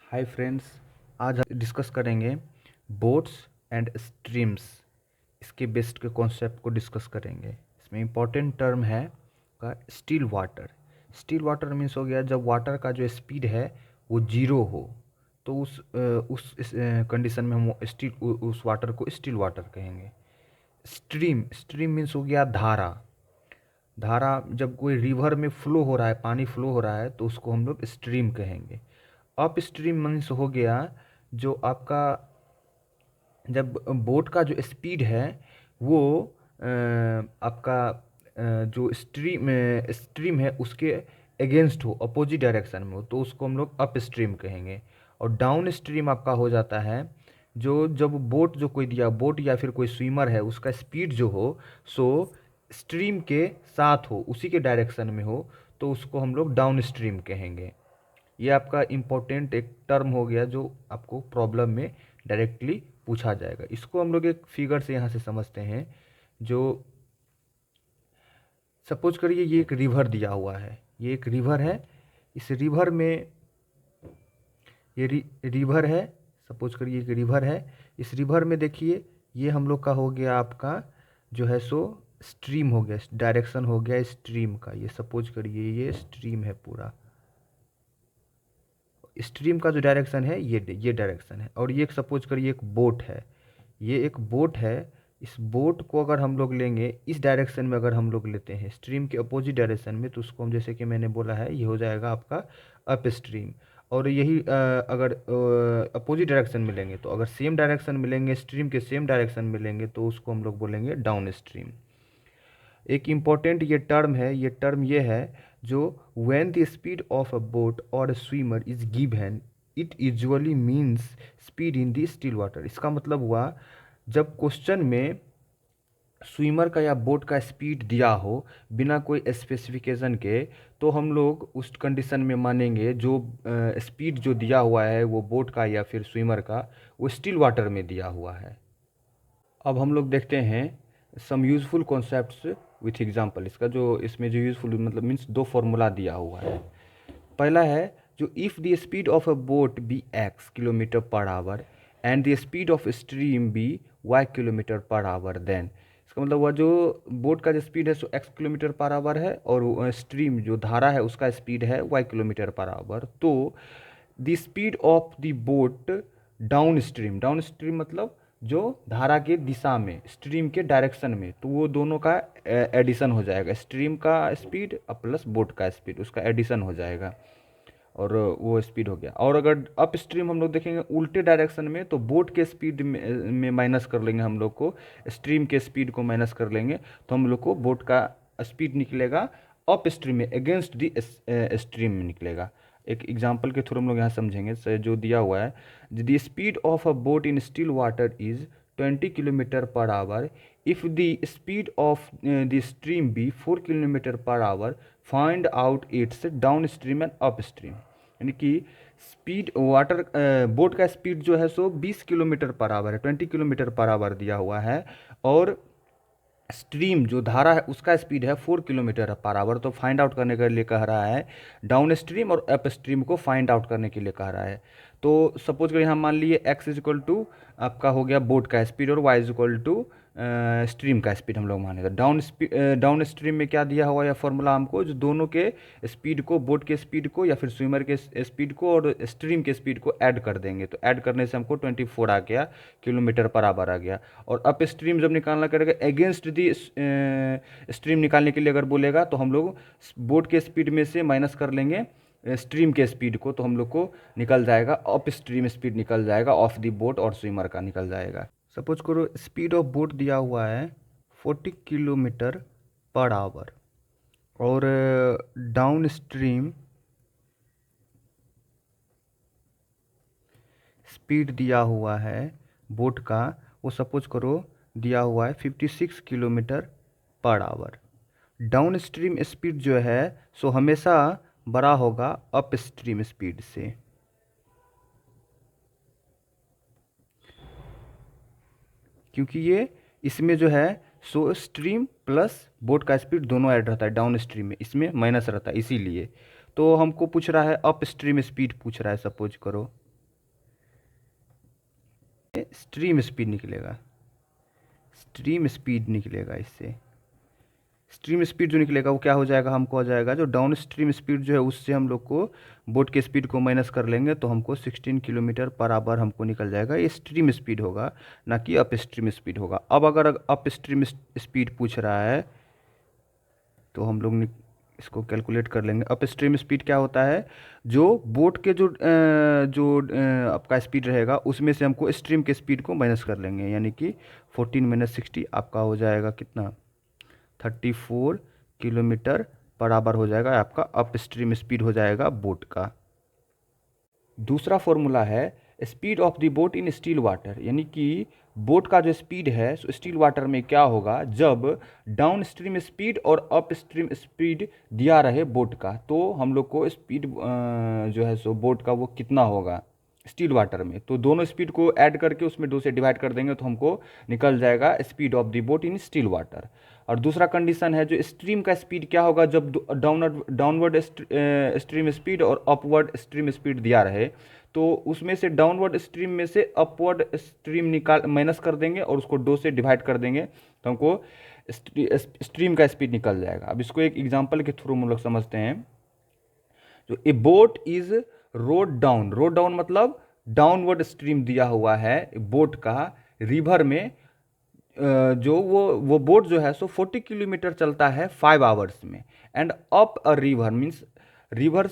Hi friends, आज हम discuss करेंगे बोट्स एंड स्ट्रीम्स। इसके बेस्ट के कॉन्सेप्ट को डिस्कस करेंगे। इसमें इंपॉर्टेंट टर्म है का still water. Still water means हो गया जब वाटर का जो स्पीड है वो जीरो हो, तो उस कंडीशन में हम उस वाटर को स्टिल वाटर कहेंगे। स्ट्रीम स्ट्रीम मीन्स हो गया धारा। धारा जब कोई रिवर में फ्लो हो रहा है, पानी फ्लो हो रहा है, तो उसको हम लोग स्ट्रीम कहेंगे। अप स्ट्रीम मीन्स हो गया जो आपका जब बोट का जो स्पीड है वो आपका जो स्ट्रीम है उसके अगेंस्ट हो, अपोजिट डायरेक्शन में हो, तो उसको हम लोग अप स्ट्रीम कहेंगे। और डाउन स्ट्रीम आपका हो जाता है जो जब बोट जो कोई दिया बोट या फिर कोई स्विमर है उसका स्पीड जो हो सो स्ट्रीम के साथ हो, उसी के डायरेक्शन में हो, तो उसको हम लोग डाउन स्ट्रीम कहेंगे। ये आपका इम्पोर्टेंट एक टर्म हो गया जो आपको प्रॉब्लम में डायरेक्टली पूछा जाएगा। इसको हम लोग एक फिगर से यहाँ से समझते हैं। जो सपोज करिए ये एक रिवर दिया हुआ है, ये एक रिवर है। इस रिवर में रिवर है, सपोज करिए एक रिवर है। इस रिवर में देखिए ये हम लोग का हो गया आपका जो है सो स्ट्रीम हो गया, डायरेक्शन हो गया स्ट्रीम का। ये सपोज करिए ये स्ट्रीम है पूरा। स्ट्रीम का जो डायरेक्शन है ये डायरेक्शन है। और ये सपोज करिए एक बोट है, ये एक बोट है। इस बोट को अगर हम लोग लेंगे इस डायरेक्शन में, अगर हम लोग लेते हैं स्ट्रीम के अपोजिट डायरेक्शन में, तो उसको हम जैसे कि मैंने बोला है ये हो जाएगा आपका अप स्ट्रीम। और यही अगर अपोजिट डायरेक्शन में लेंगे, तो अगर सेम डायरेक्शन में लेंगे, स्ट्रीम के सेम डायरेक्शन में लेंगे, तो उसको हम लोग बोलेंगे डाउन स्ट्रीम। एक इम्पॉर्टेंट ये टर्म है, ये टर्म ये है जो when the speed of a boat और swimmer is given it usually means speed in the still water. इसका मतलब हुआ जब क्वेश्चन में स्विमर का या बोट का स्पीड दिया हो बिना कोई स्पेसिफिकेशन के, तो हम लोग उस कंडीशन में मानेंगे जो स्पीड जो दिया हुआ है वो बोट का या फिर स्विमर का वो स्टिल वाटर में दिया हुआ है। अब हम लोग देखते हैं सम यूज़फुल कॉन्सेप्ट्स विथ एग्जांपल। इसका जो इसमें जो यूज़फुल मतलब मीन्स दो फॉर्मूला दिया हुआ है। पहला है जो if the speed of a boat be x kilometre per hour and the speed of stream be y kilometre per hour, then इसका मतलब हुआ जो बोट का जो स्पीड है so x kilometre per hour है और स्ट्रीम जो धारा है उसका स्पीड है y किलोमीटर पर आवर, तो the speed of the boat down stream मतलब जो धारा के दिशा में, स्ट्रीम के डायरेक्शन में, तो वो दोनों का एडिशन हो जाएगा। स्ट्रीम का स्पीड प्लस बोट का स्पीड, उसका एडिशन हो जाएगा और वो स्पीड हो गया। और अगर अप स्ट्रीम हम लोग देखेंगे उल्टे डायरेक्शन में, तो बोट के स्पीड में माइनस कर लेंगे, हम लोग को स्ट्रीम के स्पीड को माइनस कर लेंगे, तो हम लोग को बोट का स्पीड निकलेगा अप स्ट्रीम में, अगेंस्ट दी स्ट्रीम में निकलेगा। एक एग्जांपल के थ्रू हम लोग यहाँ समझेंगे। जो दिया हुआ है the speed of a boat in still water is 20 kilometre per hour if the speed of the stream be 4 kilometre per hour, find out its downstream and upstream. यानी कि स्पीड वाटर बोट का speed जो है सो 20 kilometre per hour है, 20 kilometre per our दिया हुआ है, और स्ट्रीम जो धारा है उसका स्पीड है 4 किलोमीटर पर आवर। तो फाइंड आउट करने के लिए कह रहा है डाउन स्ट्रीम और अप स्ट्रीम को फाइंड आउट करने के लिए कह रहा है। तो सपोज करिए हम मान लिए x इज इक्वल टू आपका हो गया बोट का स्पीड और y is equal to stream का स्पीड हम लोग मानेगा। डाउन स्ट्रीम में क्या दिया हुआ है फॉर्मूला हमको, जो दोनों के स्पीड को, बोट के स्पीड को या फिर स्विमर के स्पीड को और स्ट्रीम के स्पीड को ऐड कर देंगे, तो ऐड करने से हमको 24 आ गया, किलोमीटर पर आवर आ गया। और अप स्ट्रीम जब निकालना करेगा अगेंस्ट दी स्ट्रीम निकालने के लिए अगर बोलेगा, तो हम लोग बोट के स्पीड में से माइनस कर लेंगे स्ट्रीम के स्पीड को, तो हम लोग को निकल जाएगा अप स्ट्रीम स्पीड निकल जाएगा ऑफ दी बोट और स्विमर का निकल जाएगा। सपोज करो स्पीड ऑफ बोट दिया हुआ है 40 किलोमीटर पर आवर और डाउन स्ट्रीम स्पीड दिया हुआ है बोट का, वो सपोज करो दिया हुआ है 56 kilometre per our. Down stream speed जो है सो हमेशा बड़ा होगा अप स्ट्रीम स्पीड से, क्योंकि ये इसमें जो है सो स्ट्रीम प्लस बोट का स्पीड दोनों ऐड रहता है, डाउन स्ट्रीम में इसमें माइनस रहता है, इसीलिए। तो हमको पूछ रहा है अप स्ट्रीम स्पीड पूछ रहा है सपोज करो। स्ट्रीम स्पीड निकलेगा, स्ट्रीम स्पीड निकलेगा इससे। स्ट्रीम स्पीड जो निकलेगा वो क्या हो जाएगा, हमको हो जाएगा जो डाउन स्ट्रीम स्पीड जो है उससे हम लोग को बोट के स्पीड को माइनस कर लेंगे तो हमको 16 किलोमीटर पर आवर हमको निकल जाएगा। ये स्ट्रीम स्पीड होगा, ना कि अप स्ट्रीम स्पीड होगा। अब अगर अप स्ट्रीम स्पीड पूछ रहा है तो हम लोग इसको कैलकुलेट कर लेंगे। अप स्ट्रीम स्पीड क्या होता है, जो बोट के आपका स्पीड रहेगा उसमें से हमको स्ट्रीम के स्पीड को माइनस कर लेंगे, यानी कि 14 माइनस 60 आपका हो जाएगा कितना, 34 किलोमीटर पर आवर हो जाएगा आपका अप स्ट्रीम स्पीड हो जाएगा बोट का। दूसरा फॉर्मूला है speed of the boat in still water, यानी कि बोट का जो स्पीड है सो स्टिल वाटर में क्या होगा, जब डाउन स्ट्रीम स्पीड और अप स्ट्रीम स्पीड दिया रहे बोट का, तो हम लोग को स्पीड जो है सो बोट का वो कितना होगा स्टिल वाटर में, तो दोनों स्पीड को ऐड करके उसमें 2 से डिवाइड कर देंगे तो हमको निकल जाएगा speed of the boat in still water. और दूसरा कंडीशन है जो स्ट्रीम का स्पीड क्या होगा, जब डाउनवर्ड स्ट्रीम स्पीड और अपवर्ड स्ट्रीम स्पीड दिया रहे तो उसमें से डाउनवर्ड स्ट्रीम में से अपवर्ड स्ट्रीम निकाल माइनस कर देंगे और उसको 2 से डिवाइड कर देंगे तो हमको स्ट्रीम का स्पीड निकल जाएगा। अब इसको एक एग्जांपल के थ्रू हम लोग समझते हैं। जो ए बोट इज रोड डाउन मतलब डाउनवर्ड स्ट्रीम दिया हुआ है बोट का रिवर में, जो वो बोट जो है सो 40 किलोमीटर चलता है 5 आवर्स में, and up a river means river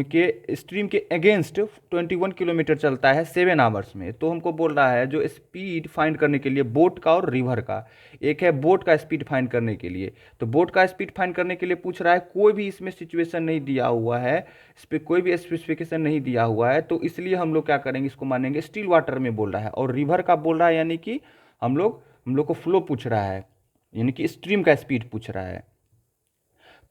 के स्ट्रीम के अगेंस्ट 21 किलोमीटर चलता है 7 आवर्स में। तो हमको बोल रहा है जो स्पीड फाइंड करने के लिए बोट का और रिवर का, एक है बोट का स्पीड फाइंड करने के लिए, तो बोट का स्पीड फाइंड करने के लिए पूछ रहा है, कोई भी इसमें सिचुएशन नहीं दिया हुआ है, इस पर कोई भी स्पेसिफिकेशन नहीं दिया हुआ है, तो इसलिए हम लोग क्या करेंगे, इसको मानेंगे स्टिल वाटर में बोल रहा है। और रिवर का बोल रहा है यानी कि हम लोग को फ्लो पूछ रहा है, यानी कि स्ट्रीम का स्पीड पूछ रहा है।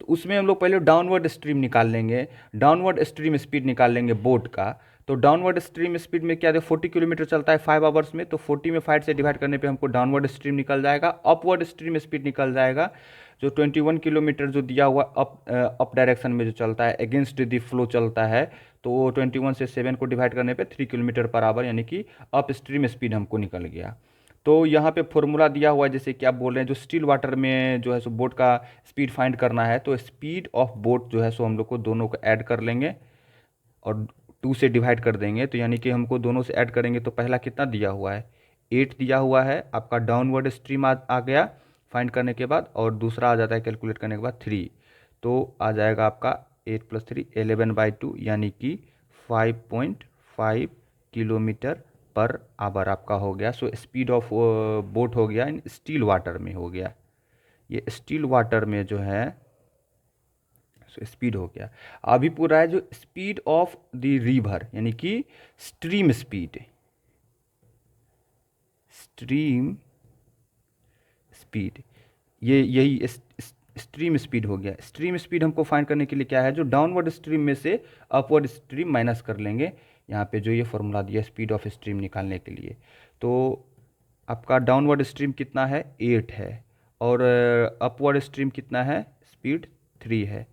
तो उसमें हम लोग पहले डाउनवर्ड स्ट्रीम निकाल लेंगे, डाउनवर्ड स्ट्रीम स्पीड निकाल लेंगे बोट का। तो डाउनवर्ड स्ट्रीम स्पीड में क्या है, 40 किलोमीटर चलता है 5 आवर्स में, तो 40 में 5 से डिवाइड करने पे हमको डाउनवर्ड स्ट्रीम निकल जाएगा। अपवर्ड स्ट्रीम स्पीड निकल जाएगा जो 21 किलोमीटर जो दिया हुआ अप डायरेक्शन में जो चलता है अगेंस्ट द फ्लो चलता है, तो वो 21 से 7 को डिवाइड करने पे 3 किलोमीटर पर आवर यानी कि अप स्ट्रीम स्पीड हमको निकल गया। तो यहाँ पे फॉर्मूला दिया हुआ है, जैसे कि आप बोल रहे हैं जो स्टिल वाटर में जो है सो बोट का स्पीड फाइंड करना है, तो स्पीड ऑफ बोट जो है सो हम लोग को दोनों को ऐड कर लेंगे और 2 से डिवाइड कर देंगे, तो यानी कि हमको दोनों से ऐड करेंगे तो पहला कितना दिया हुआ है 8 दिया हुआ है, आपका डाउनवर्ड स्ट्रीम आ गया फाइंड करने के बाद, और दूसरा आ जाता है कैलकुलेट करने के बाद 3, तो आ जाएगा आपका 8 + 3 11/2 यानी कि 5.5 किलोमीटर पर आवर आपका हो गया। सो स्पीड ऑफ बोट हो गया इन स्टील वाटर में हो गया, ये स्टील वाटर में जो है सो स्पीड हो गया। अभी पूरा है जो स्पीड ऑफ द रिवर यानी कि स्ट्रीम स्पीड, स्ट्रीम स्पीड ये यही स्ट्रीम स्पीड हो गया। स्ट्रीम स्पीड हमको फाइंड करने के लिए क्या है, जो डाउनवर्ड स्ट्रीम में से अपवर्ड स्ट्रीम माइनस कर लेंगे, यहाँ पे जो ये फॉर्मूला दिया स्पीड ऑफ स्ट्रीम निकालने के लिए। तो आपका डाउनवर्ड स्ट्रीम कितना है 8 है और अपवर्ड स्ट्रीम कितना है स्पीड 3 है,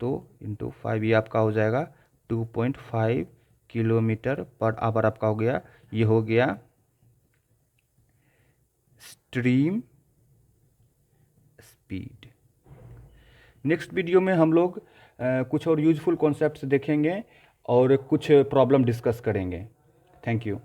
तो इंटू 5 ये आपका हो जाएगा 2.5 किलोमीटर पर आवर आपका हो गया। ये हो गया स्ट्रीम स्पीड। नेक्स्ट वीडियो में हम लोग कुछ और यूजफुल कॉन्सेप्ट्स देखेंगे और कुछ प्रॉब्लम डिस्कस करेंगे। Thank you.